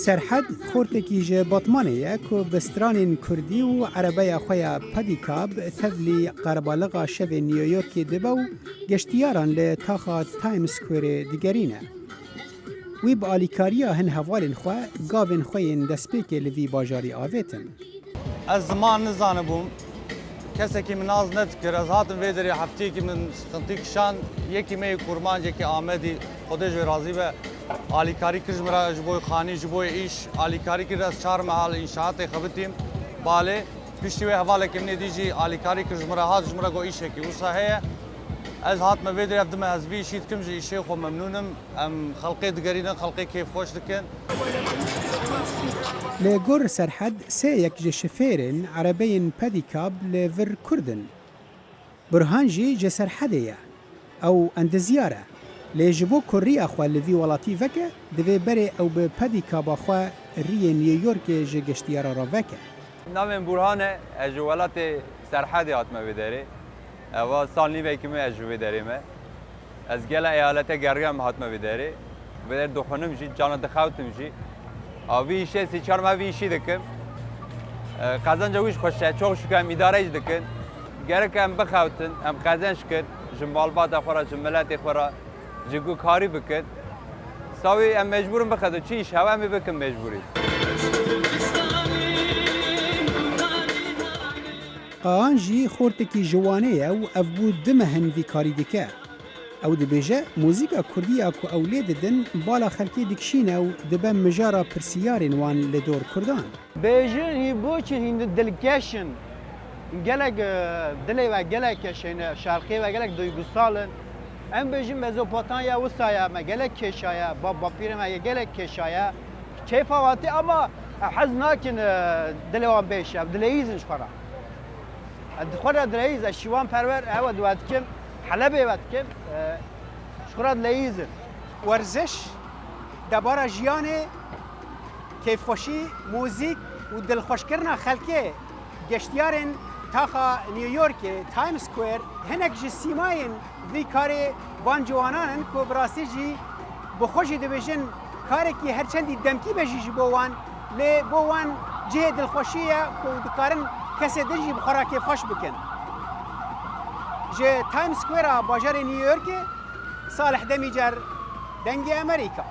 سرحد خورتکی جه باتمانه که بستران کردی و عربی خویا پدیکاب تبلی قربالغا شب نیویورک دبو گشتیاران لتاخا تایم سکویر دیگرینه. وی با آلیکاریا هن حوالین خواه گاوین خوین دسپیک لوی باجاری آویتن. از زمان نزانه بوم کسی که من از ندکر از هاتم ویدری هفتی که من سخنتی کشان یکی می کرمان یکی آمدی خودش راضی به آلیکاری کرد مرا جبوی خانی جبوی ایش آلیکاری کرد از 4 محل انشاءات خبرتیم باله پیشتی و حواله که من دیجی آلیکاری کرد مرا هات مرا گو ایشه که وصحه از هاتم ویدری افدم از وی شید کم جی ایشه خو ممنونم ام خلقی دگرینه خلقی کیف خوش دکن. لگور سرحد سه یک جشفیرن عربین پدیکاب لور کردن. برهانجی جسرحدیه او اندزیاره. لجبو کری اخوال لوی ولاتی وکه دوی بره او به پدیکاب اخوال ری نیویورک جگشتیاره را وکه. نام برهانه از ولات سرحدی آتما بداره و سال نیوه که از بداریم از گل ایالت گرگم آتما بداره بدار دخانم جی جان دخوتم جی آویشه سی چهار ما ویشی دکم قازن جویش خوشه چوک شکم اداره دکن گرک هم بخوتن هم قازنش کرد جمال باد خورا جملات خورا جگو کاری بکد ساوی هم مجبورم بخدو چیش هوا می بکم مجبوری. آنجی خورتکی جوانه او افبود دمهن وی کاری دکه. او دبیجه موزیکا کردی اکو اولید دن بالا خلکی دکشینه و دبه مجارا پرسیارین وان لدور کردان. بیجه هی بوچه هند دلکشن گلک دلی و گلکشن شرقی و گلک دویگوستالن ام بیجه مزوپوتامیا وسطایا ما گلک کشایا با پیرم اگه گلک کشایا کیف واتی اما حزناکن دلی وان بیشه دلیزنش خورا خورا دلیز شیوان پرور او دوات کم حلبه وقت که شکرات لیزن ورزش دبارا جیانه کیف خوشی موزیک و دلخوش کردن خلکه گشتیارن تاخا نیویورک تایم سکویر هنک جی سیماین وی کاری وان جوانانن که براسی جی بخوشی دبیجن کاری که هرچندی دمکی بجی جی بوان لی بوان جه دلخوشیه که دکارن کسی دلجی بخورا کیف خوش بکن جه تایم سکویر باجار نیویورک صالح دمیجر دنگ امریکا